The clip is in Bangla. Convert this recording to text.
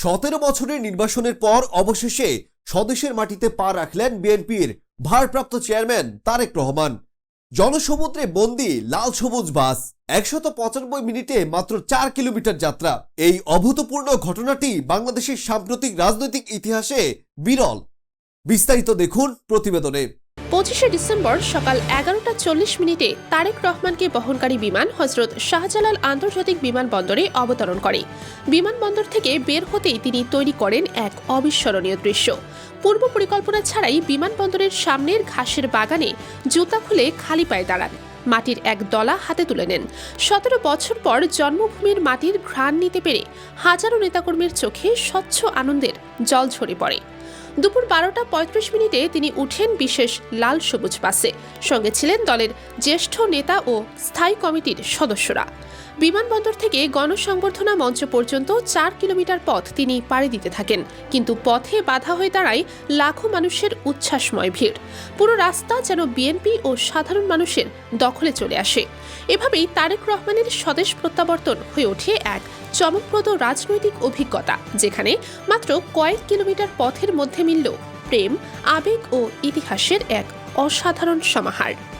17 বছরের নির্বাসনের পর অবশেষে স্বদেশের মাটিতে পা রাখলেন বিএনপির ভারপ্রাপ্ত চেয়ারম্যান তারেক রহমান। জনসমুদ্রে বন্দী লাল সবুজ বাস 195 মিনিটে মাত্র 4 কিলোমিটার যাত্রা। এই অভূতপূর্ণ ঘটনাটি বাংলাদেশের সাম্প্রতিক রাজনৈতিক ইতিহাসে বিরল। বিস্তারিত দেখুন প্রতিবেদনে। 25শে ডিসেম্বর সকাল 11টা 40 তারেক রহমানকে বহনকারী বিমান হযরত শাহজালাল আন্তর্জাতিক বিমানবন্দরে অবতরণ করে। বিমানবন্দর থেকে বের হতেই তিনি তৈরি করেন এক অবিস্মরণীয় দৃশ্য। পূর্ব পরিকল্পনা ছাড়াই বিমানবন্দরের সামনের ঘাসের বাগানে জুতা খুলে খালি পায়ে দাঁড়ান, মাটির এক দলা হাতে তুলে নেন। 17 বছর পর জন্মভূমির মাটির ঘ্রাণ নিতে পেরে হাজারো নেতাকর্মীর চোখে স্বচ্ছ আনন্দের জল ঝরে পড়ে। দুপুর 12টা 35 তিনি উঠেন বিশেষ লাল সবুজ বাসে। সঙ্গে ছিলেন দলের জ্যেষ্ঠ নেতা ও স্থায়ী কমিটির সদস্যরা। বিমানবন্দর থেকে গণসংবর্ধনা মঞ্চ পর্যন্ত 4 কিলোমিটার পথ তিনি পাড়ি দিতে থাকেন, কিন্তু পথে বাধা হয়ে দাঁড়ায় লাখো মানুষের উচ্ছ্বাসময় ভিড়। পুরো রাস্তা যেন বিএনপি ও সাধারণ মানুষের দখলে চলে আসে। এভাবেই তারেক রহমানের স্বদেশ প্রত্যাবর্তন হয়ে ওঠে এক চমকপ্রদ রাজনৈতিক অভিজ্ঞতা, যেখানে মাত্র কয়েক কিলোমিটার পথের মধ্যে মিলল প্রেম, আবেগ ও ইতিহাসের এক অসাধারণ সমাহার।